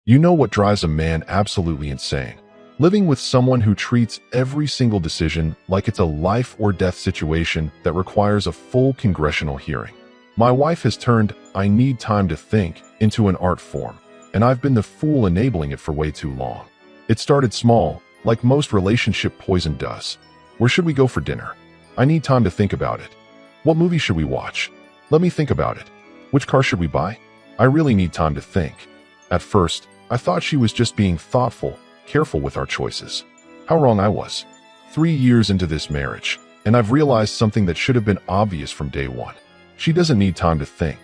You know what drives a man absolutely insane? Living with someone who treats every single decision like it's a life or death situation that requires a full congressional hearing. My wife has turned "I need time to think" into an art form, and I've been the fool enabling it for way too long. It started small, like most relationship poison does. Where should we go for dinner? I need time to think about it. What movie should we watch? Let me think about it. Which car should we buy? I really need time to think. At first, I thought she was just being thoughtful, careful with our choices. How wrong I was. 3 years into this marriage, and I've realized something that should have been obvious from day one. She doesn't need time to think.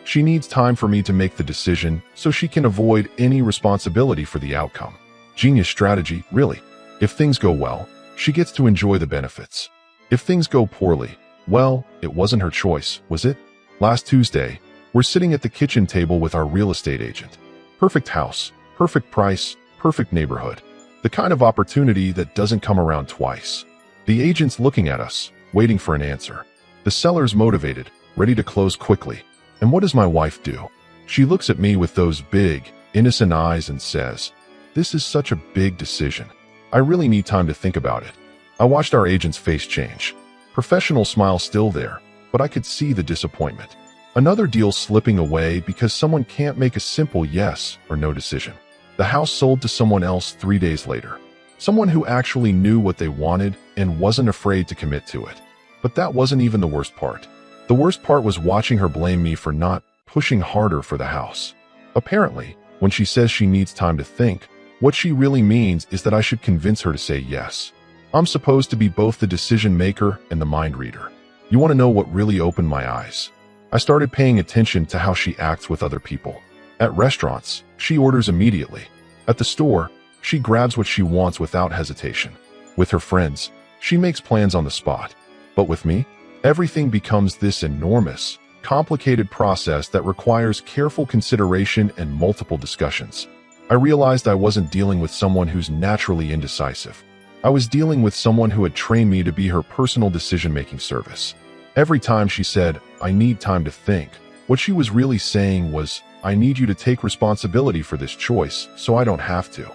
She needs time for me to make the decision so she can avoid any responsibility for the outcome. Genius strategy, really. If things go well, she gets to enjoy the benefits. If things go poorly, well, it wasn't her choice, was it? Last Tuesday, we're sitting at the kitchen table with our real estate agent. Perfect house, perfect price, perfect neighborhood. The kind of opportunity that doesn't come around twice. The agent's looking at us, waiting for an answer. The seller's motivated, ready to close quickly. And what does my wife do? She looks at me with those big, innocent eyes and says, "This is such a big decision. I really need time to think about it." I watched our agent's face change. Professional smile still there, but I could see the disappointment. Another deal slipping away because someone can't make a simple yes or no decision. The house sold to someone else 3 days later. Someone who actually knew what they wanted and wasn't afraid to commit to it. But that wasn't even the worst part. The worst part was watching her blame me for not pushing harder for the house. Apparently, when she says she needs time to think, what she really means is that I should convince her to say yes. I'm supposed to be both the decision maker and the mind reader. You want to know what really opened my eyes? I started paying attention to how she acts with other people. At restaurants, she orders immediately. At the store, she grabs what she wants without hesitation. With her friends, she makes plans on the spot. But with me, everything becomes this enormous, complicated process that requires careful consideration and multiple discussions. I realized I wasn't dealing with someone who's naturally indecisive. I was dealing with someone who had trained me to be her personal decision-making service. Every time she said, "I need time to think," what she was really saying was, "I need you to take responsibility for this choice so I don't have to."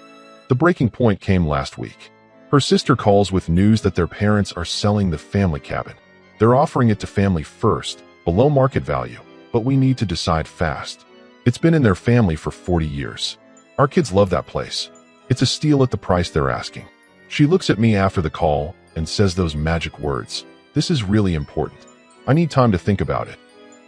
The breaking point came last week. Her sister calls with news that their parents are selling the family cabin. They're offering it to family first, below market value, but we need to decide fast. It's been in their family for 40 years. Our kids love that place. It's a steal at the price they're asking. She looks at me after the call and says those magic words, "This is really important. I need time to think about it."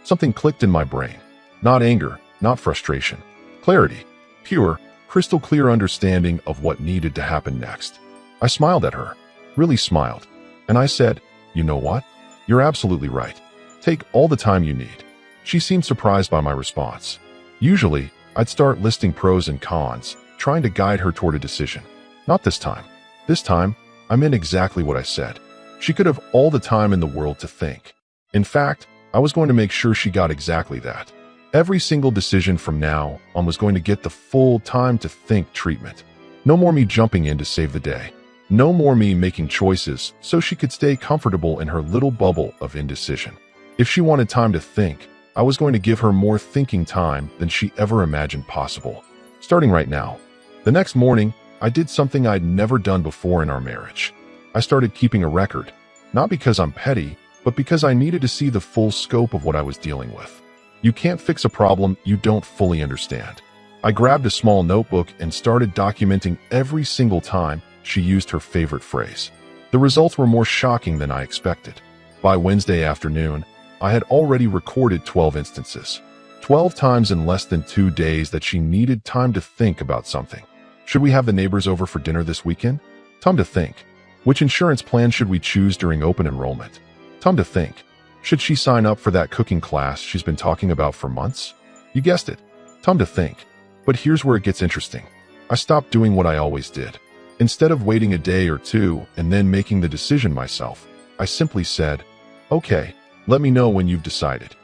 Something clicked in my brain. Not anger, not frustration. Clarity. Pure, crystal clear understanding of what needed to happen next. I smiled at her. Really smiled. And I said, "You know what? You're absolutely right. Take all the time you need." She seemed surprised by my response. Usually, I'd start listing pros and cons, trying to guide her toward a decision. Not this time. This time, I meant exactly what I said. She could have all the time in the world to think. In fact, I was going to make sure she got exactly that. Every single decision from now on was going to get the full time to think treatment. No more me jumping in to save the day. No more me making choices so she could stay comfortable in her little bubble of indecision. If she wanted time to think, I was going to give her more thinking time than she ever imagined possible. Starting right now. The next morning, I did something I'd never done before in our marriage. I started keeping a record, not because I'm petty, but because I needed to see the full scope of what I was dealing with. You can't fix a problem you don't fully understand. I grabbed a small notebook and started documenting every single time she used her favorite phrase. The results were more shocking than I expected. By Wednesday afternoon, I had already recorded 12 instances. 12 times in less than 2 days that she needed time to think about something. Should we have the neighbors over for dinner this weekend? Time to think. Which insurance plan should we choose during open enrollment? Time to think. Should she sign up for that cooking class she's been talking about for months? You guessed it. Time to think. But here's where it gets interesting. I stopped doing what I always did. Instead of waiting a day or two and then making the decision myself, I simply said, "Okay, let me know when you've decided."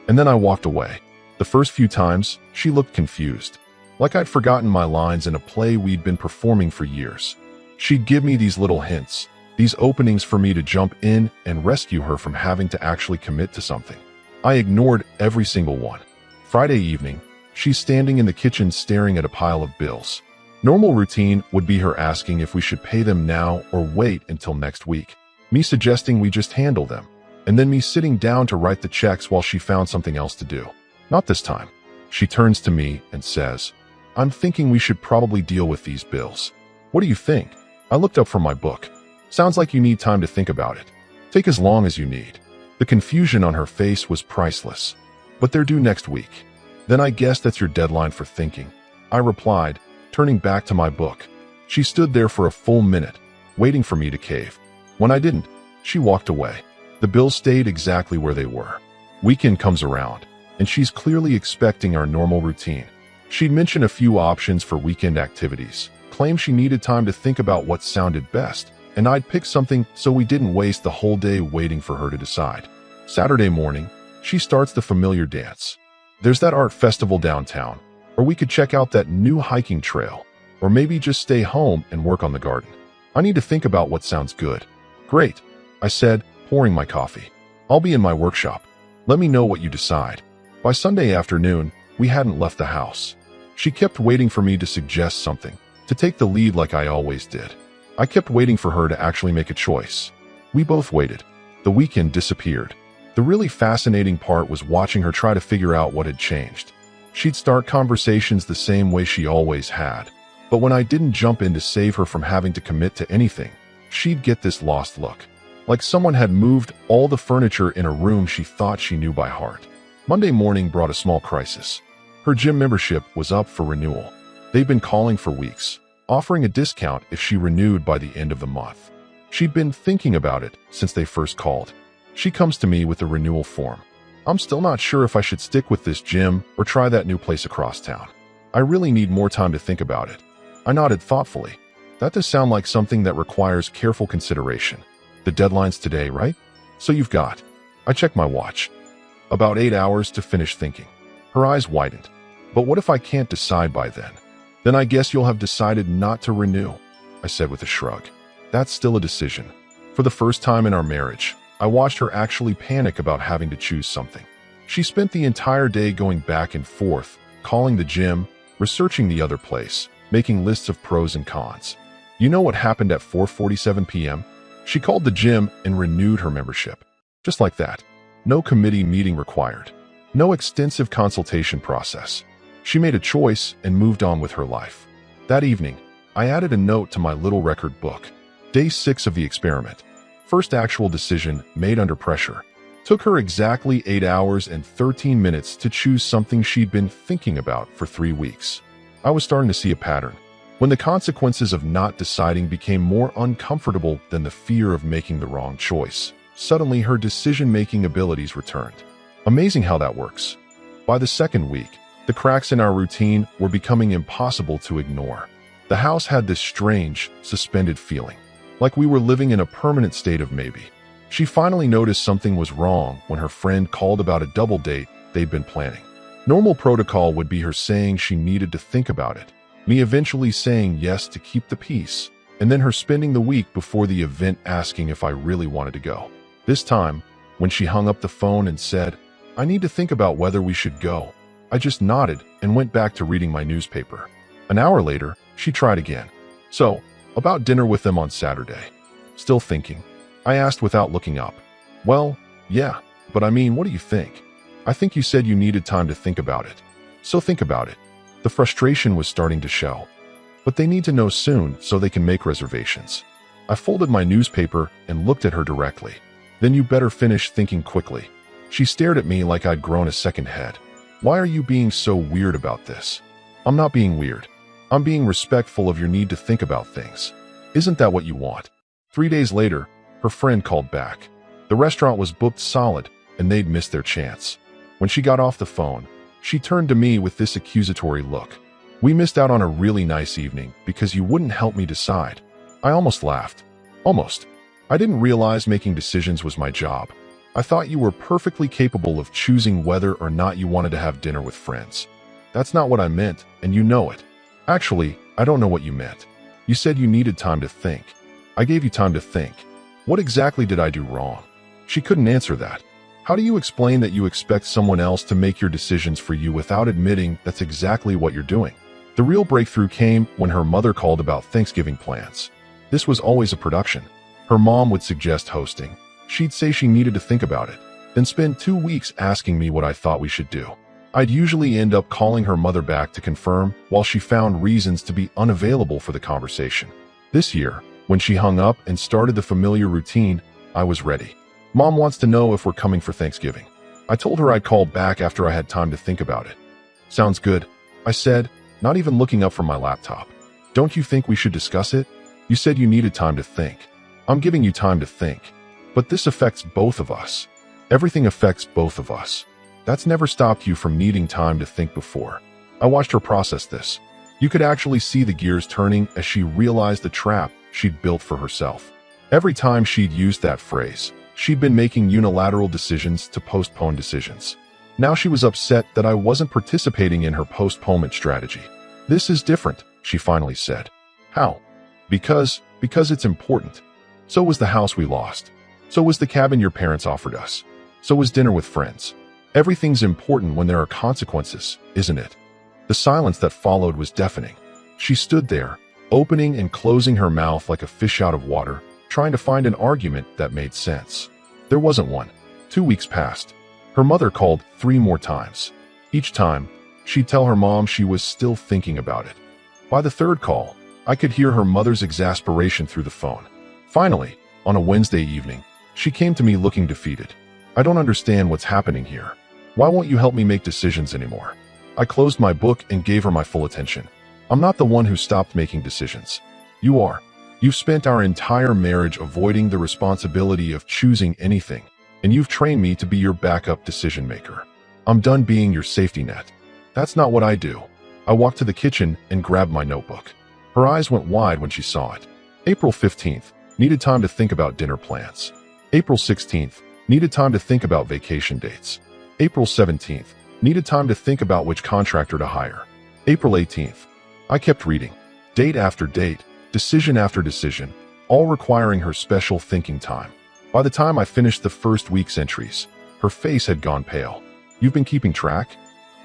And then I walked away. The first few times, she looked confused, like I'd forgotten my lines in a play we'd been performing for years. She'd give me these little hints, these openings for me to jump in and rescue her from having to actually commit to something. I ignored every single one. Friday evening, She's standing in the kitchen staring at a pile of bills. Normal routine would be her asking if we should pay them now or wait until next week, me suggesting we just handle them, and then me sitting down to write the checks while she found something else to do. Not this time. She turns to me and says, "I'm thinking we should probably deal with these bills. What do you think?" I looked up from my book. "Sounds like you need time to think about it. Take as long as you need." The confusion on her face was priceless. "But they're due next week." "Then I guess that's your deadline for thinking," I replied, turning back to my book. She stood there for a full minute, waiting for me to cave. When I didn't, she walked away. The bills stayed exactly where they were. Weekend comes around, and she's clearly expecting our normal routine. She'd mention a few options for weekend activities, claim she needed time to think about what sounded best, and I'd pick something so we didn't waste the whole day waiting for her to decide. Saturday morning, she starts the familiar dance. "There's that art festival downtown, or we could check out that new hiking trail, or maybe just stay home and work on the garden. I need to think about what sounds good." "Great," I said, pouring my coffee. "I'll be in my workshop. Let me know what you decide." By Sunday afternoon, we hadn't left the house. She kept waiting for me to suggest something, to take the lead like I always did. I kept waiting for her to actually make a choice. We both waited. The weekend disappeared. The really fascinating part was watching her try to figure out what had changed. She'd start conversations the same way she always had, but when I didn't jump in to save her from having to commit to anything, she'd get this lost look, like someone had moved all the furniture in a room she thought she knew by heart. Monday morning brought a small crisis. Her gym membership was up for renewal. They'd been calling for weeks, offering a discount if she renewed by the end of the month. She'd been thinking about it since they first called. She comes to me with a renewal form. "I'm still not sure if I should stick with this gym or try that new place across town. I really need more time to think about it." I nodded thoughtfully. "That does sound like something that requires careful consideration. The deadline's today, right? So you've got..." I checked my watch. "About 8 hours to finish thinking." Her eyes widened. "But what if I can't decide by then?" "Then I guess you'll have decided not to renew," I said with a shrug. "That's still a decision." For the first time in our marriage, I watched her actually panic about having to choose something. She spent the entire day going back and forth, calling the gym, researching the other place, making lists of pros and cons. You know what happened at 4:47 p.m.? She called the gym and renewed her membership. Just like that. No committee meeting required. No extensive consultation process. She made a choice and moved on with her life. That evening, I added a note to my little record book. Day 6 of the experiment. First actual decision made under pressure. Took her exactly 8 hours and 13 minutes to choose something she'd been thinking about for 3 weeks. I was starting to see a pattern. When the consequences of not deciding became more uncomfortable than the fear of making the wrong choice, suddenly her decision-making abilities returned. Amazing how that works. By the second week, the cracks in our routine were becoming impossible to ignore. The house had this strange, suspended feeling, like we were living in a permanent state of maybe. She finally noticed something was wrong when her friend called about a double date they'd been planning. Normal protocol would be her saying she needed to think about it, me eventually saying yes to keep the peace, and then her spending the week before the event asking if I really wanted to go. This time, when she hung up the phone and said, "I need to think about whether we should go," I just nodded and went back to reading my newspaper. An hour later, she tried again. "So, about dinner with them on Saturday." Still thinking. I asked without looking up. "Well, yeah, but I mean, what do you think?" "I think you said you needed time to think about it." "So think about it." The frustration was starting to show. "But they need to know soon so they can make reservations." I folded my newspaper and looked at her directly. "Then you better finish thinking quickly." She stared at me like I'd grown a second head. "Why are you being so weird about this?" "I'm not being weird. I'm being respectful of your need to think about things. Isn't that what you want?" 3 days later, her friend called back. The restaurant was booked solid, and they'd missed their chance. When she got off the phone, she turned to me with this accusatory look. "We missed out on a really nice evening because you wouldn't help me decide." I almost laughed. Almost. I didn't realize making decisions was my job. I thought you were perfectly capable of choosing whether or not you wanted to have dinner with friends. That's not what I meant, and you know it. Actually, I don't know what you meant. You said you needed time to think. I gave you time to think. What exactly did I do wrong? She couldn't answer that. How do you explain that you expect someone else to make your decisions for you without admitting that's exactly what you're doing? The real breakthrough came when her mother called about Thanksgiving plans. This was always a production. Her mom would suggest hosting. She'd say she needed to think about it, then spend 2 weeks asking me what I thought we should do. I'd usually end up calling her mother back to confirm while she found reasons to be unavailable for the conversation. This year, when she hung up and started the familiar routine, I was ready. Mom wants to know if we're coming for Thanksgiving. I told her I'd call back after I had time to think about it. Sounds good, I said, not even looking up from my laptop. Don't you think we should discuss it? You said you needed time to think. I'm giving you time to think. But this affects both of us. Everything affects both of us. That's never stopped you from needing time to think before. I watched her process this. You could actually see the gears turning as she realized the trap she'd built for herself. Every time she'd used that phrase, she'd been making unilateral decisions to postpone decisions. Now she was upset that I wasn't participating in her postponement strategy. This is different, she finally said. How? Because it's important. So was the house we lost. So was the cabin your parents offered us. So was dinner with friends. Everything's important when there are consequences, isn't it? The silence that followed was deafening. She stood there, opening and closing her mouth like a fish out of water, trying to find an argument that made sense. There wasn't one. 2 weeks passed. Her mother called 3 more times. Each time, she'd tell her mom she was still thinking about it. By the 3rd call, I could hear her mother's exasperation through the phone. Finally, on a Wednesday evening, she came to me looking defeated. I don't understand what's happening here. Why won't you help me make decisions anymore? I closed my book and gave her my full attention. I'm not the one who stopped making decisions. You are. You've spent our entire marriage avoiding the responsibility of choosing anything, and you've trained me to be your backup decision maker. I'm done being your safety net. That's not what I do. I walked to the kitchen and grabbed my notebook. Her eyes went wide when she saw it. April 15th, needed time to think about dinner plans. April 16th, needed time to think about vacation dates. April 17th, needed time to think about which contractor to hire. April 18th, I kept reading. Date after date, decision after decision, all requiring her special thinking time. By the time I finished the first week's entries, her face had gone pale. You've been keeping track?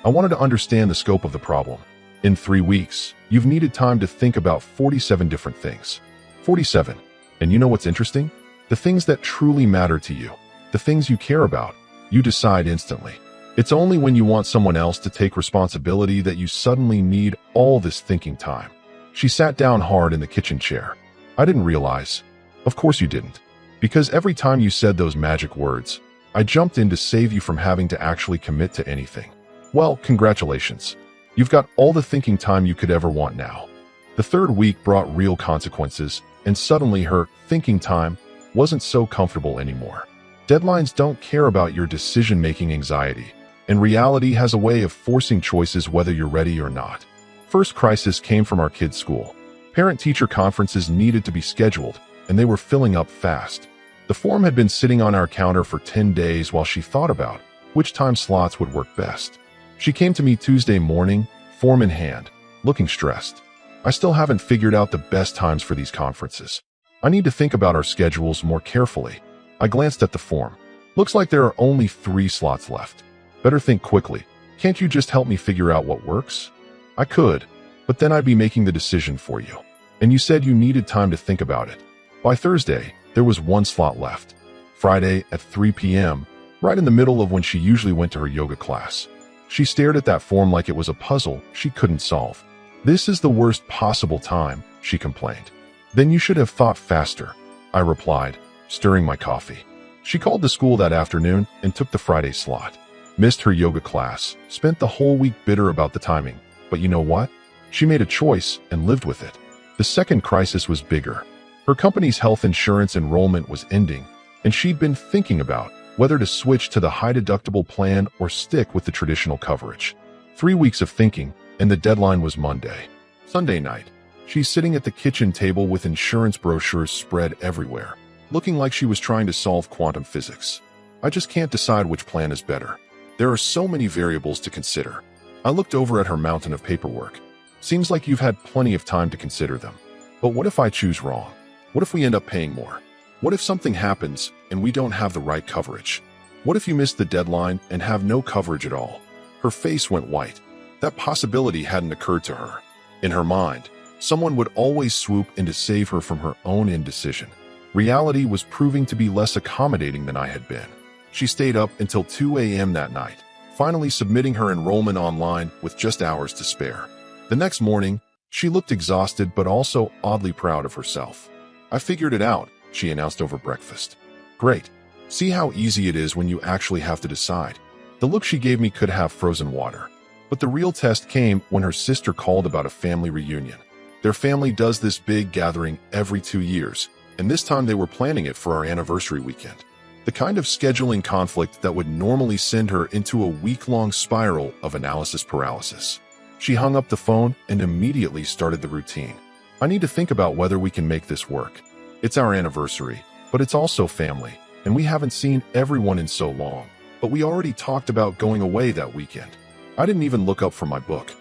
I wanted to understand the scope of the problem. In 3 weeks, you've needed time to think about 47 different things. 47. And you know what's interesting? The things that truly matter to you, the things you care about, you decide instantly. It's only when you want someone else to take responsibility that you suddenly need all this thinking time. She sat down hard in the kitchen chair. I didn't realize. Of course you didn't. Because every time you said those magic words, I jumped in to save you from having to actually commit to anything. Well, congratulations. You've got all the thinking time you could ever want now. The 3rd week brought real consequences, and suddenly her thinking time wasn't so comfortable anymore. Deadlines don't care about your decision-making anxiety, and reality has a way of forcing choices whether you're ready or not. First crisis came from our kids' school. Parent-teacher conferences needed to be scheduled, and they were filling up fast. The form had been sitting on our counter for 10 days while she thought about which time slots would work best. She came to me Tuesday morning, form in hand, looking stressed. I still haven't figured out the best times for these conferences. I need to think about our schedules more carefully. I glanced at the form. Looks like there are only 3 slots left. Better think quickly. Can't you just help me figure out what works? I could, but then I'd be making the decision for you. And you said you needed time to think about it. By Thursday, there was 1 slot left. Friday at 3 p.m., right in the middle of when she usually went to her yoga class. She stared at that form like it was a puzzle she couldn't solve. This is the worst possible time, she complained. Then you should have thought faster, I replied, stirring my coffee. She called the school that afternoon and took the Friday slot. Missed her yoga class, spent the whole week bitter about the timing. But you know what? She made a choice and lived with it. The second crisis was bigger. Her company's health insurance enrollment was ending, and she'd been thinking about whether to switch to the high-deductible plan or stick with the traditional coverage. 3 weeks of thinking, and the deadline was Monday. Sunday night, she's sitting at the kitchen table with insurance brochures spread everywhere, looking like she was trying to solve quantum physics. I just can't decide which plan is better. There are so many variables to consider. I looked over at her mountain of paperwork. Seems like you've had plenty of time to consider them. But what if I choose wrong? What if we end up paying more? What if something happens and we don't have the right coverage? What if you miss the deadline and have no coverage at all? Her face went white. That possibility hadn't occurred to her. In her mind, someone would always swoop in to save her from her own indecision. Reality was proving to be less accommodating than I had been. She stayed up until 2 a.m. that night, finally submitting her enrollment online with just hours to spare. The next morning, she looked exhausted but also oddly proud of herself. "I figured it out," she announced over breakfast. "Great. See how easy it is when you actually have to decide." The look she gave me could have frozen water. But the real test came when her sister called about a family reunion. Their family does this big gathering every 2 years, and this time they were planning it for our anniversary weekend. The kind of scheduling conflict that would normally send her into a week-long spiral of analysis paralysis. She hung up the phone and immediately started the routine. "I need to think about whether we can make this work. It's our anniversary, but it's also family, and we haven't seen everyone in so long. But we already talked about going away that weekend. I didn't even look up from my book.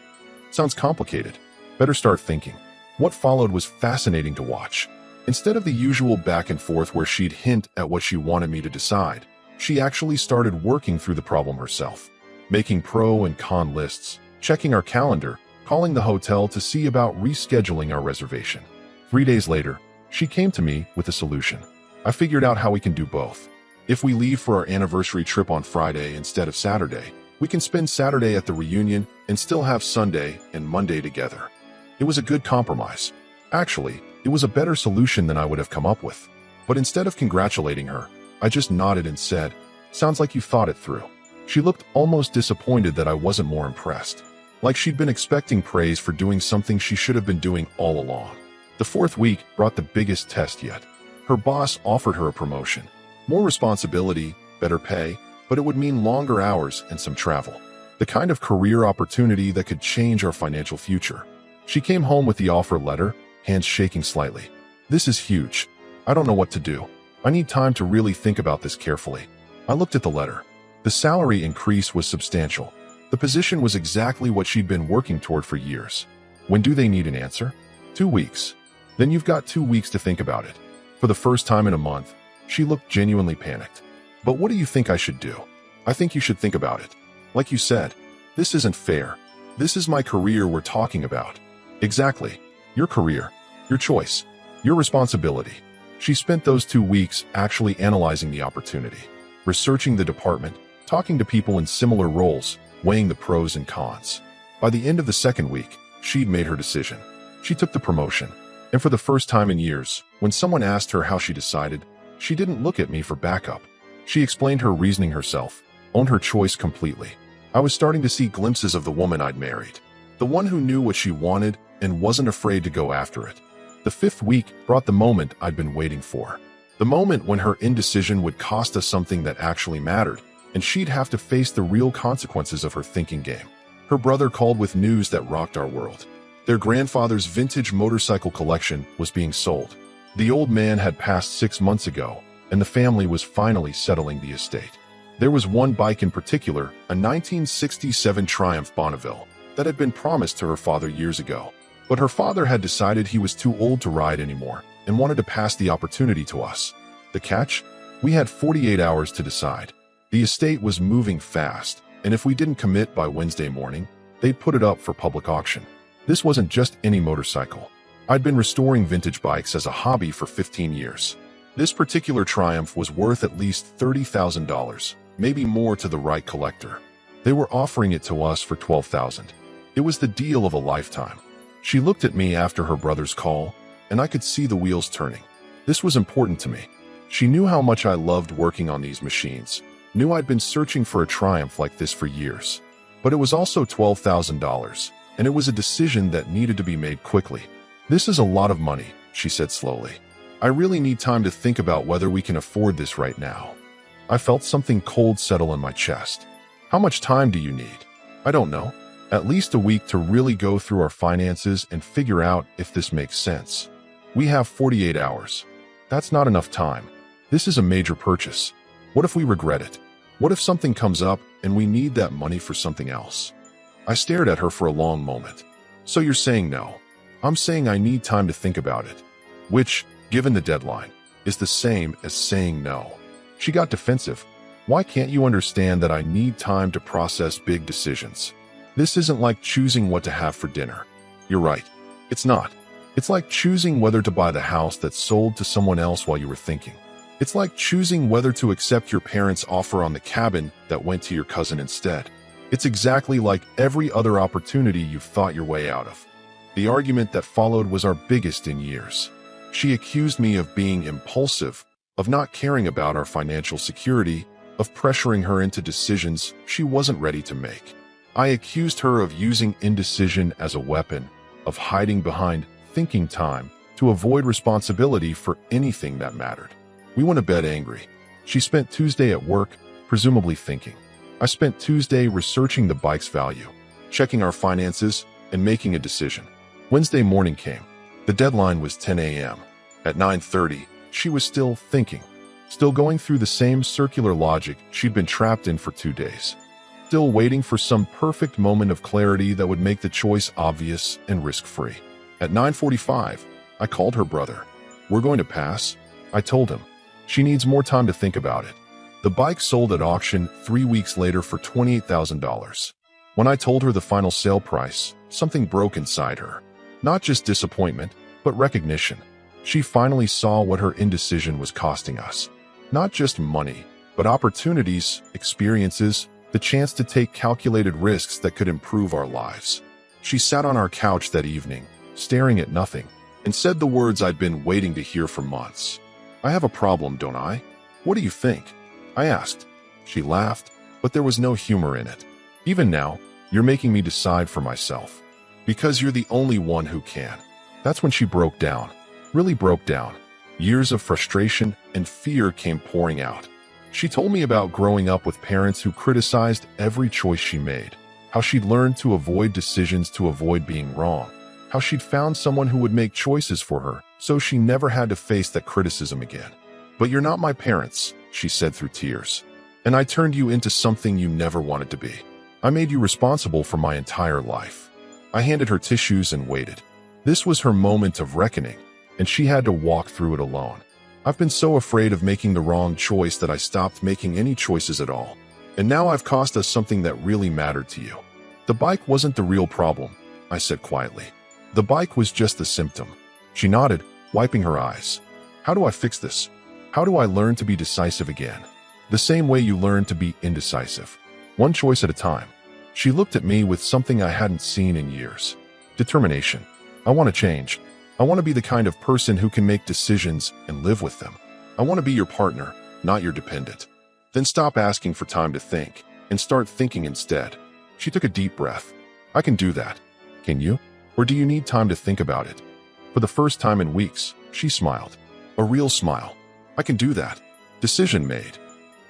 Sounds complicated. Better start thinking." What followed was fascinating to watch. Instead of the usual back and forth where she'd hint at what she wanted me to decide, she actually started working through the problem herself, making pro and con lists, checking our calendar, calling the hotel to see about rescheduling our reservation. 3 days later, she came to me with a solution. "I figured out how we can do both. If we leave for our anniversary trip on Friday instead of Saturday, we can spend Saturday at the reunion and still have Sunday and Monday together." It was a good compromise. Actually, it was a better solution than I would have come up with. But instead of congratulating her, I just nodded and said, "Sounds like you thought it through." She looked almost disappointed that I wasn't more impressed, like she'd been expecting praise for doing something she should have been doing all along. The 4th week brought the biggest test yet. Her boss offered her a promotion. More responsibility, better pay, but it would mean longer hours and some travel. The kind of career opportunity that could change our financial future. She came home with the offer letter, hands shaking slightly. "This is huge. I don't know what to do. I need time to really think about this carefully." I looked at the letter. The salary increase was substantial. The position was exactly what she'd been working toward for years. "When do they need an answer?" 2 weeks. "Then you've got 2 weeks to think about it." For the first time in a month, she looked genuinely panicked. "But what do you think I should do?" "I think you should think about it. Like you said, this isn't fair. This is my career we're talking about." "Exactly. Your career. Your choice. Your responsibility." She spent those 2 weeks actually analyzing the opportunity, researching the department, talking to people in similar roles, weighing the pros and cons. By the end of the 2nd week, she'd made her decision. She took the promotion. And for the first time in years, when someone asked her how she decided, she didn't look at me for backup. She explained her reasoning herself, owned her choice completely. I was starting to see glimpses of the woman I'd married. The one who knew what she wanted and wasn't afraid to go after it. The 5th week brought the moment I'd been waiting for. The moment when her indecision would cost us something that actually mattered, and she'd have to face the real consequences of her thinking game. Her brother called with news that rocked our world. Their grandfather's vintage motorcycle collection was being sold. The old man had passed 6 months ago, and the family was finally settling the estate. There was one bike in particular, a 1967 Triumph Bonneville, that had been promised to her father years ago. But her father had decided he was too old to ride anymore and wanted to pass the opportunity to us. The catch? We had 48 hours to decide. The estate was moving fast, and if we didn't commit by Wednesday morning, they'd put it up for public auction. This wasn't just any motorcycle. I'd been restoring vintage bikes as a hobby for 15 years. This particular Triumph was worth at least $30,000, maybe more to the right collector. They were offering it to us for $12,000. It was the deal of a lifetime. She looked at me after her brother's call, and I could see the wheels turning. This was important to me. She knew how much I loved working on these machines, knew I'd been searching for a Triumph like this for years. But it was also $12,000, and it was a decision that needed to be made quickly. "This is a lot of money," she said slowly. "I really need time to think about whether we can afford this right now." I felt something cold settle in my chest. "How much time do you need?" "I don't know. At least a week to really go through our finances and figure out if this makes sense." "We have 48 hours. That's not enough time. This is a major purchase. What if we regret it? What if something comes up and we need that money for something else?" I stared at her for a long moment. "So you're saying no?" "I'm saying I need time to think about it." Which, given the deadline, is the same as saying no. She got defensive. Why can't you understand that I need time to process big decisions? This isn't like choosing what to have for dinner. You're right. It's not. It's like choosing whether to buy the house that sold to someone else while you were thinking. It's like choosing whether to accept your parents' offer on the cabin that went to your cousin instead. It's exactly like every other opportunity you've thought your way out of. The argument that followed was our biggest in years. She accused me of being impulsive, of not caring about our financial security, of pressuring her into decisions she wasn't ready to make. I accused her of using indecision as a weapon, of hiding behind thinking time to avoid responsibility for anything that mattered. We went to bed angry. She spent Tuesday at work, presumably thinking. I spent Tuesday researching the bike's value, checking our finances, and making a decision. Wednesday morning came. The deadline was 10 a.m. At 9:30, she was still thinking, still going through the same circular logic she'd been trapped in for 2 days, still waiting for some perfect moment of clarity that would make the choice obvious and risk-free. At 9:45, I called her brother. We're going to pass, I told him. She needs more time to think about it. The bike sold at auction 3 weeks later for $28,000. When I told her the final sale price, something broke inside her. Not just disappointment, but recognition. She finally saw what her indecision was costing us. Not just money, but opportunities, experiences, the chance to take calculated risks that could improve our lives. She sat on our couch that evening, staring at nothing, and said the words I'd been waiting to hear for months. I have a problem, don't I? What do you think? I asked. She laughed, but there was no humor in it. Even now, you're making me decide for myself. Because you're the only one who can. That's when she broke down. Really broke down. Years of frustration and fear came pouring out. She told me about growing up with parents who criticized every choice she made, how she'd learned to avoid decisions to avoid being wrong, how she'd found someone who would make choices for her so she never had to face that criticism again. But you're not my parents, she said through tears. And I turned you into something you never wanted to be. I made you responsible for my entire life. I handed her tissues and waited. This was her moment of reckoning, and she had to walk through it alone. I've been so afraid of making the wrong choice that I stopped making any choices at all. And now I've cost us something that really mattered to you. The bike wasn't the real problem, I said quietly. The bike was just the symptom. She nodded, wiping her eyes. How do I fix this? How do I learn to be decisive again? The same way you learn to be indecisive. One choice at a time. She looked at me with something I hadn't seen in years. Determination. I want to change. I want to be the kind of person who can make decisions and live with them. I want to be your partner, not your dependent. Then stop asking for time to think and start thinking instead. She took a deep breath. I can do that. Can you? Or do you need time to think about it? For the first time in weeks, she smiled. A real smile. I can do that. Decision made.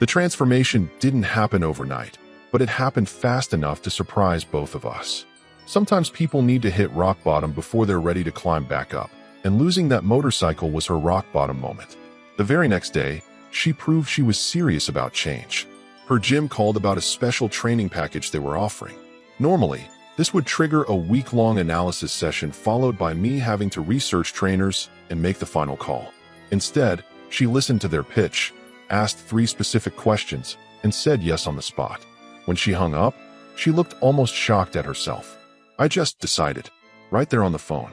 The transformation didn't happen overnight, but it happened fast enough to surprise both of us. Sometimes people need to hit rock bottom before they're ready to climb back up, and losing that motorcycle was her rock bottom moment. The very next day, she proved she was serious about change. Her gym called about a special training package they were offering. Normally, this would trigger a week-long analysis session followed by me having to research trainers and make the final call. Instead, she listened to their pitch, asked 3 specific questions, and said yes on the spot. When she hung up, she looked almost shocked at herself. I just decided, right there on the phone.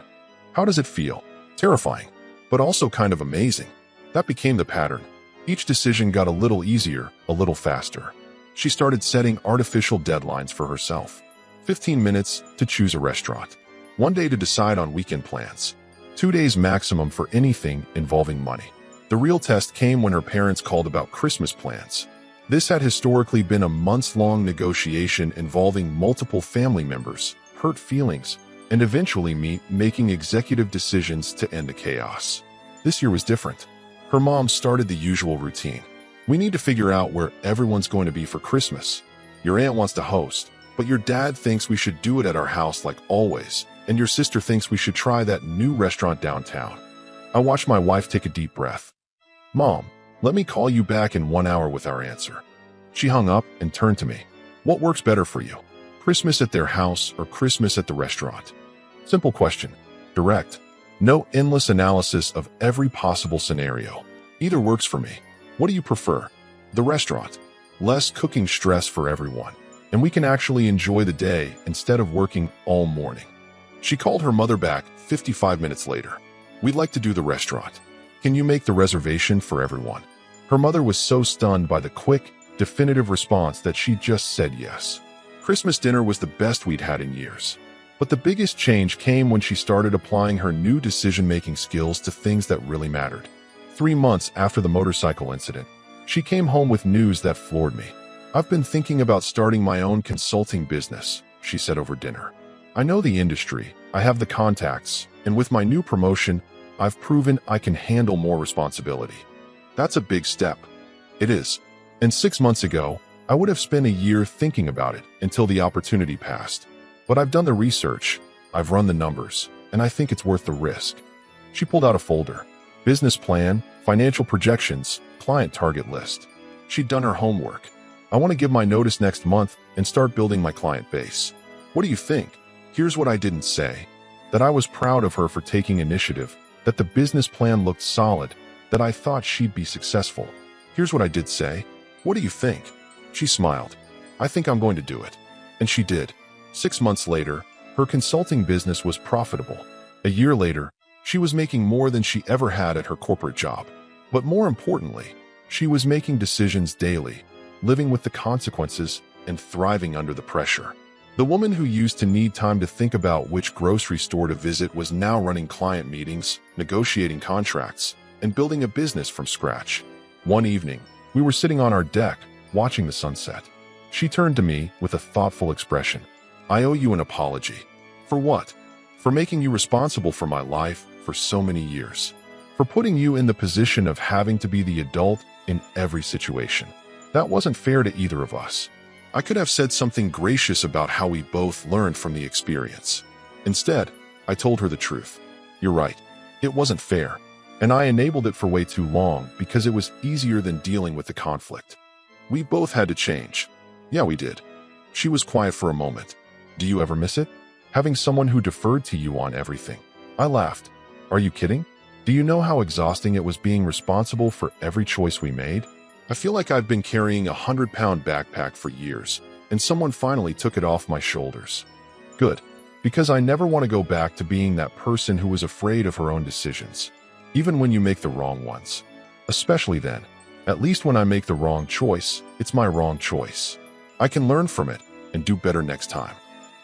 How does it feel? Terrifying, but also kind of amazing. That became the pattern. Each decision got a little easier, a little faster. She started setting artificial deadlines for herself. 15 minutes to choose a restaurant. 1 day to decide on weekend plans. 2 days maximum for anything involving money. The real test came when her parents called about Christmas plans. This had historically been a months-long negotiation involving multiple family members, hurt feelings, and eventually me making executive decisions to end the chaos. This year was different. Her mom started the usual routine. We need to figure out where everyone's going to be for Christmas. Your aunt wants to host, but your dad thinks we should do it at our house like always, and your sister thinks we should try that new restaurant downtown. I watched my wife take a deep breath. Mom, let me call you back in 1 hour with our answer. She hung up and turned to me. What works better for you? Christmas at their house or Christmas at the restaurant? Simple question. Direct. No endless analysis of every possible scenario. Either works for me. What do you prefer? The restaurant. less cooking stress for everyone, and we can actually enjoy the day instead of working all morning. She called her mother back 55 minutes later. We'd like to do the restaurant. Can you make the reservation for everyone? Her mother was so stunned by the quick, definitive response that she just said yes. Christmas dinner was the best we'd had in years. But the biggest change came when she started applying her new decision-making skills to things that really mattered. 3 months after the motorcycle incident, she came home with news that floored me. "I've been thinking about starting my own consulting business," she said over dinner. "I know the industry, I have the contacts, and with my new promotion, I've proven I can handle more responsibility." That's a big step. It is. And 6 months ago, I would have spent a year thinking about it until the opportunity passed. But I've done the research, I've run the numbers, and I think it's worth the risk. She pulled out a folder. Business plan, financial projections, client target list. She'd done her homework. "I want to give my notice next month and start building my client base. What do you think?" Here's what I didn't say. That I was proud of her for taking initiative, that the business plan looked solid, that I thought she'd be successful. Here's what I did say. "What do you think?" She smiled. "I think I'm going to do it." And she did. 6 months later, her consulting business was profitable. A year later, she was making more than she ever had at her corporate job. But more importantly, she was making decisions daily, living with the consequences, and thriving under the pressure. The woman who used to need time to think about which grocery store to visit was now running client meetings, negotiating contracts, and building a business from scratch. One evening, we were sitting on our deck, watching the sunset. She turned to me with a thoughtful expression. "I owe you an apology." "For what?" "For making you responsible for my life for so many years. For putting you in the position of having to be the adult in every situation. That wasn't fair to either of us." I could have said something gracious about how we both learned from the experience. Instead, I told her the truth. "You're right. It wasn't fair. And I enabled it for way too long because it was easier than dealing with the conflict. We both had to change." "Yeah, we did." She was quiet for a moment. "Do you ever miss it? Having someone who deferred to you on everything?" I laughed. "Are you kidding? Do you know how exhausting it was being responsible for every choice we made? I feel like I've been carrying a 100-pound backpack for years, and someone finally took it off my shoulders." Good, because I never want to go back to being that person who was afraid of her own decisions, even when you make the wrong ones. Especially then. At least when I make the wrong choice, it's my wrong choice. I can learn from it and do better next time.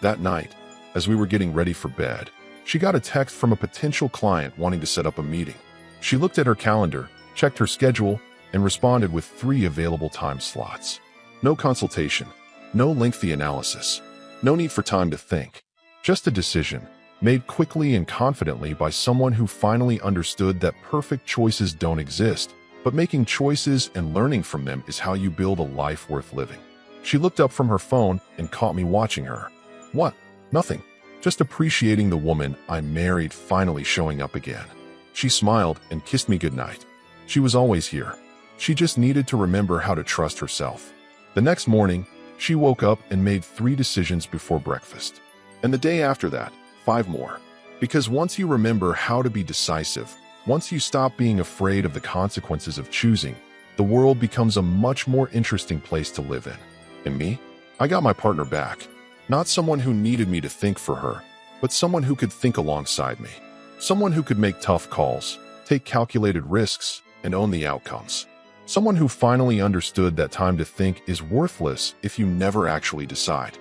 That night, as we were getting ready for bed, she got a text from a potential client wanting to set up a meeting. She looked at her calendar, checked her schedule, and responded with 3 available time slots. No consultation, no lengthy analysis, no need for time to think. Just a decision, made quickly and confidently by someone who finally understood that perfect choices don't exist, but making choices and learning from them is how you build a life worth living. She looked up from her phone and caught me watching her. "What? Nothing. Just appreciating the woman I married finally showing up again." She smiled and kissed me goodnight. She was always here. She just needed to remember how to trust herself. The next morning, she woke up and made 3 decisions before breakfast. And the day after that, 5 more. Because once you remember how to be decisive, once you stop being afraid of the consequences of choosing, the world becomes a much more interesting place to live in. And me? I got my partner back. Not someone who needed me to think for her, but someone who could think alongside me. Someone who could make tough calls, take calculated risks, and own the outcomes. Someone who finally understood that time to think is worthless if you never actually decide.